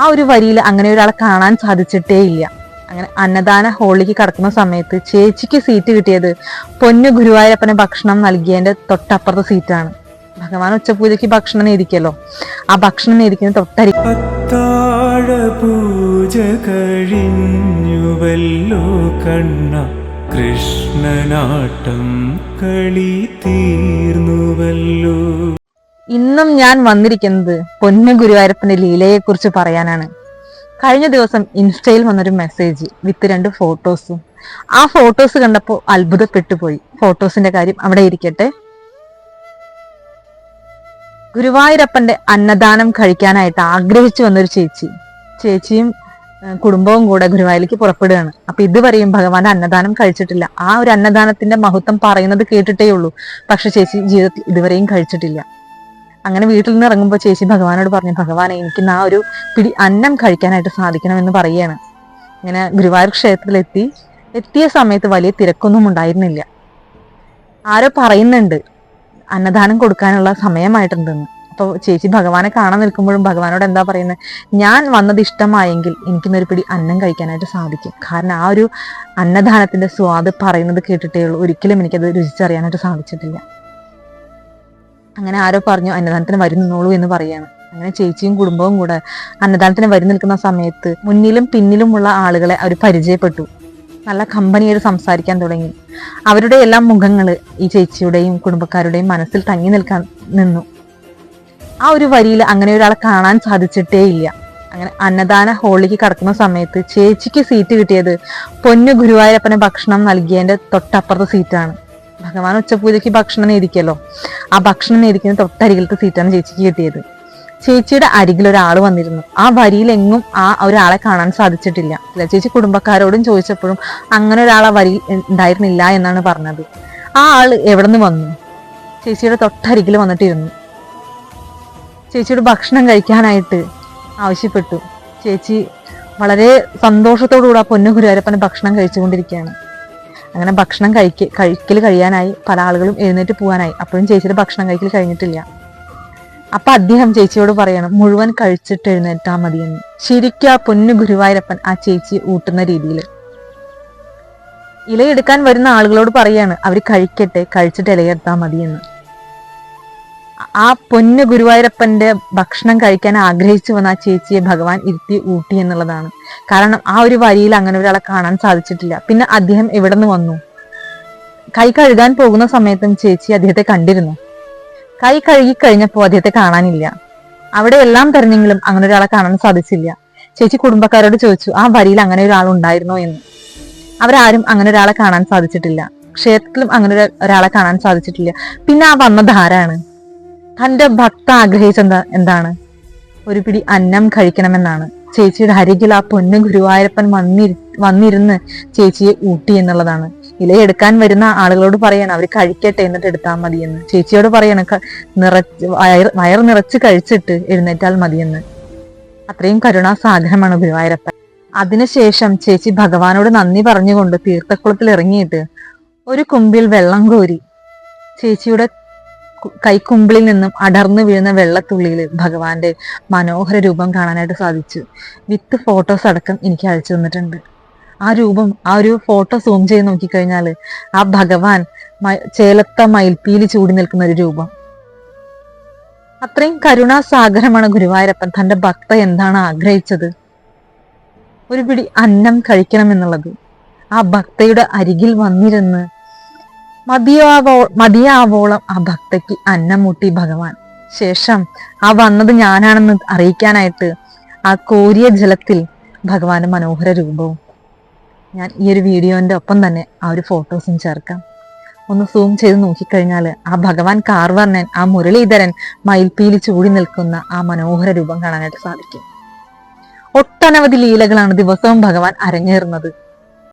ആ ഒരു വരിയിൽ അങ്ങനെ ഒരാളെ കാണാൻ സാധിച്ചിട്ടേ ഇല്ല. അങ്ങനെ അന്നദാന ഹാളിലേക്ക് കടക്കുന്ന സമയത്ത് ചേച്ചിക്ക് സീറ്റ് കിട്ടിയത് പൊന്നു ഗുരുവായൂരപ്പന് ഭക്ഷണം നൽകിയതിന്റെ തൊട്ടപ്പുറത്തെ സീറ്റാണ്. ഭഗവാൻ ഉച്ചപൂജയ്ക്ക് ഭക്ഷണം നേദിക്കല്ലോ, ആ ഭക്ഷണം നേദിക്കുന്ന തൊട്ടരി പൂജ കഴിഞ്ഞുവല്ലോ കണ്ണ, കൃഷ്ണനാട്ടം കളി തീർന്നുവല്ലോ. ഇന്നും ഞാൻ വന്നിരിക്കുന്നത് പൊന്നു ഗുരുവായൂരപ്പന്റെ ലീലയെ കുറിച്ച് പറയാനാണ്. കഴിഞ്ഞ ദിവസം ഇൻസ്റ്റയിൽ വന്നൊരു മെസ്സേജ് വിത്ത് 2 ഫോട്ടോസും. ആ ഫോട്ടോസ് കണ്ടപ്പോൾ അത്ഭുതപ്പെട്ടു പോയി. ഫോട്ടോസിന്റെ കാര്യം അവിടെ ഇരിക്കട്ടെ. ഗുരുവായൂരപ്പന്റെ അന്നദാനം കഴിക്കാനായിട്ട് ആഗ്രഹിച്ചു വന്നൊരു ചേച്ചിയും കുടുംബവും കൂടെ ഗുരുവായൂരിലേക്ക് പുറപ്പെടുകയാണ്. അപ്പൊ ഇതുവരെയും ഭഗവാന്റെ അന്നദാനം കഴിച്ചിട്ടില്ല. ആ ഒരു അന്നദാനത്തിന്റെ മഹത്വം പറയുന്നത് കേട്ടിട്ടേ ഉള്ളൂ, പക്ഷെ ചേച്ചി ജീവിതത്തിൽ ഇതുവരെയും കഴിച്ചിട്ടില്ല. അങ്ങനെ വീട്ടിൽ നിന്ന് ഇറങ്ങുമ്പോൾ ചേച്ചി ഭഗവാനോട് പറഞ്ഞു, ഭഗവാനെ എനിക്ക് ആ ഒരു പിടി അന്നം കഴിക്കാനായിട്ട് സാധിക്കണമെന്ന് പറയുകയാണ്. ഇങ്ങനെ ഗുരുവായൂർ എത്തിയ സമയത്ത് വലിയ തിരക്കൊന്നും ഉണ്ടായിരുന്നില്ല. ആരോ പറയുന്നുണ്ട് അന്നദാനം കൊടുക്കാനുള്ള സമയമായിട്ടുണ്ടെന്ന്. അപ്പോൾ ചേച്ചി ഭഗവാനെ കാണാൻ നിൽക്കുമ്പോഴും ഭഗവാനോട് എന്താ പറയുന്നത്, ഞാൻ വന്നത് ഇഷ്ടമായെങ്കിൽ എനിക്കിന്നൊരു പിടി അന്നം കഴിക്കാനായിട്ട് സാധിക്കും. കാരണം ആ ഒരു അന്നദാനത്തിന്റെ സ്വാദ് പറയുന്നത് കേട്ടിട്ടേ ഉള്ളൂ, ഒരിക്കലും എനിക്കത് രുചിച്ചറിയാനായിട്ട് സാധിച്ചിട്ടില്ല. അങ്ങനെ ആരോ പറഞ്ഞു അന്നദാനത്തിന് വരുന്നോളൂ എന്ന് പറയാണ്. അങ്ങനെ ചേച്ചിയും കുടുംബവും കൂടെ അന്നദാനത്തിന് വരി നിൽക്കുന്ന സമയത്ത് മുന്നിലും പിന്നിലുമുള്ള ആളുകളെ അവർ പരിചയപ്പെട്ടു. നല്ല കമ്പനിയായിട്ട് സംസാരിക്കാൻ തുടങ്ങി. അവരുടെ എല്ലാം മുഖങ്ങള് ഈ ചേച്ചിയുടെയും കുടുംബക്കാരുടെയും മനസ്സിൽ തങ്ങി നിന്നു. ആ ഒരു വരിയിൽ അങ്ങനെ ഒരാളെ കാണാൻ സാധിച്ചിട്ടേ ഇല്ല. അങ്ങനെ അന്നദാന ഹാളിലേക്ക് കടക്കുന്ന സമയത്ത് ചേച്ചിക്ക് സീറ്റ് കിട്ടിയത് പൊന്നു ഗുരുവായൂരപ്പന് ഭക്ഷണം നൽകിയതിന്റെ തൊട്ടപ്പുറത്തെ സീറ്റാണ്. ഭഗവാൻ ഉച്ചപൂജയ്ക്ക് ഭക്ഷണം നേദിക്കല്ലോ, ആ ഭക്ഷണം നേദിക്കുന്ന തൊട്ടരികിലത്തെ സീറ്റാണ് ചേച്ചിക്ക് കിട്ടിയത്. ചേച്ചിയുടെ അരികിൽ ഒരാൾ വന്നിരുന്നു. ആ വരിയിൽ എങ്ങും ആ ഒരാളെ കാണാൻ സാധിച്ചിട്ടില്ല. ചേച്ചി കുടുംബക്കാരോടും ചോദിച്ചപ്പോഴും അങ്ങനെ ഒരാളെ വരിയിൽ ഉണ്ടായിരുന്നില്ല എന്നാണ് പറഞ്ഞത്. ആ ആള് എവിടെ നിന്ന് വന്നു? ചേച്ചിയുടെ തൊട്ടരികിൽ വന്നിട്ടിരുന്നു. ചേച്ചിയുടെ ഭക്ഷണം കഴിക്കാനായിട്ട് ആവശ്യപ്പെട്ടു. ചേച്ചി വളരെ സന്തോഷത്തോടുകൂടി പൊന്നു ഗുരുവായൂരപ്പന് ഭക്ഷണം കഴിച്ചുകൊണ്ടിരിക്കുകയാണ്. അങ്ങനെ ഭക്ഷണം കഴിക്കൽ കഴിയാനായി പല ആളുകളും എഴുന്നേറ്റ് പോകാനായി. അപ്പോഴും ചേച്ചിയുടെ ഭക്ഷണം കഴിക്കൽ കഴിഞ്ഞിട്ടില്ല. അപ്പൊ അദ്ദേഹം ചേച്ചിയോട് പറയണം മുഴുവൻ കഴിച്ചിട്ട് എഴുന്നേറ്റാ മതിയെന്ന്. ശരിക്കും ആ പൊന്നു ഗുരുവായൂരപ്പൻ ആ ചേച്ചി ഊട്ടുന്ന രീതിയിൽ ഇലയെടുക്കാൻ വരുന്ന ആളുകളോട് പറയാണ് അവര് കഴിക്കട്ടെ, കഴിച്ചിട്ട് ഇലയെടുത്താൽ മതിയെന്ന്. ആ പൊന്നു ഗുരുവായൂരപ്പന്റെ ഭക്ഷണം കഴിക്കാൻ ആഗ്രഹിച്ചു വന്ന ആ ചേച്ചിയെ ഭഗവാൻ ഇരുത്തി ഊട്ടി എന്നുള്ളതാണ്. കാരണം ആ ഒരു വരിയിൽ അങ്ങനെ ഒരാളെ കാണാൻ സാധിച്ചിട്ടില്ല. പിന്നെ അദ്ദേഹം എവിടെ നിന്ന് വന്നു? കൈ കഴുകാൻ പോകുന്ന സമയത്തും ചേച്ചി അദ്ദേഹത്തെ കണ്ടിരുന്നു. കൈ കഴുകി കഴിഞ്ഞപ്പോൾ അദ്ദേഹത്തെ കാണാനില്ല. അവിടെ എല്ലാം തെരഞ്ഞെങ്കിലും അങ്ങനെ ഒരാളെ കാണാൻ സാധിച്ചില്ല. ചേച്ചി കുടുംബക്കാരോട് ചോദിച്ചു ആ വരിയിൽ അങ്ങനെ ഒരാൾ ഉണ്ടായിരുന്നോ എന്ന്. അവരാരും അങ്ങനെ ഒരാളെ കാണാൻ സാധിച്ചിട്ടില്ല. ക്ഷേത്രത്തിലും അങ്ങനെ ഒരാളെ കാണാൻ സാധിച്ചിട്ടില്ല. പിന്നെ ആ വന്നത് ആരാണ്? തന്റെ ഭക്ത ആഗ്രഹിച്ചത് എന്താണ്? ഒരു പിടി അന്നം കഴിക്കണമെന്നാണ്. ചേച്ചിയുടെ അരികിൽ ആ പൊന്നു ഗുരുവായൂരപ്പൻ വന്നിരുന്ന് ചേച്ചിയെ ഊട്ടി എന്നുള്ളതാണ്. ഇലയെടുക്കാൻ വരുന്ന ആളുകളോട് പറയണം അവർ കഴിക്കട്ടെ എന്നിട്ട് എടുത്താൽ മതിയെന്ന്. ചേച്ചിയോട് പറയണം വയർ നിറച്ച് കഴിച്ചിട്ട് എഴുന്നേറ്റാൽ മതിയെന്ന്. അത്രയും കരുണാസാഗരമാണ് ഗുരുവായൂരപ്പൻ. അതിനുശേഷം ചേച്ചി ഭഗവാനോട് നന്ദി പറഞ്ഞുകൊണ്ട് തീർത്ഥക്കുളത്തിൽ ഇറങ്ങിയിട്ട് ഒരു കുമ്പിൽ വെള്ളം കോരി ചേച്ചിയുടെ കൈക്കുമ്പിളിൽ നിന്നും അടർന്നു വീഴുന്ന വെള്ളത്തുള്ളിയിൽ ഭഗവാന്റെ മനോഹര രൂപം കാണാനായിട്ട് സാധിച്ചു. വിത്ത് ഫോട്ടോസ് അടക്കം എനിക്ക് അയച്ചു തന്നിട്ടുണ്ട്. ആ രൂപം, ആ ഒരു ഫോട്ടോ സൂം ചെയ്ത് നോക്കിക്കഴിഞ്ഞാൽ ആ ഭഗവാൻ ചേലത്ത മയിൽപ്പീലി ചൂടി നിൽക്കുന്ന ഒരു രൂപം. അത്രയും കരുണാസാഗരമാണ് ഗുരുവായൂരപ്പൻ. തന്റെ ഭക്ത എന്താണ് ആഗ്രഹിച്ചത്? ഒരു പിടി അന്നം കഴിക്കണം എന്നുള്ളത്. ആ ഭക്തയുടെ അരികിൽ വന്നിരുന്ന് മതിയാവോളം ആ ഭക്തയ്ക്ക് അന്നം മുട്ടി ഭഗവാൻ. ശേഷം ആ വന്നത് ഞാനാണെന്ന് അറിയിക്കാനായിട്ട് ആ കോരിയ ജലത്തിൽ ഭഗവാന്റെ മനോഹര രൂപവും. ഞാൻ ഈ ഒരു വീഡിയോന്റെ ഒപ്പം തന്നെ ആ ഒരു ഫോട്ടോസും ചേർക്കാം. ഒന്ന് സൂം ചെയ്ത് നോക്കിക്കഴിഞ്ഞാൽ ആ ഭഗവാൻ കാർവർണ്ണൻ, ആ മുരളീധരൻ മയിൽപ്പീലി ചൂടി നിൽക്കുന്ന ആ മനോഹര രൂപം കാണാനായിട്ട് സാധിക്കും. ഒട്ടനവധി ലീലകളാണ് ദിവസവും ഭഗവാൻ അരങ്ങേറുന്നത്.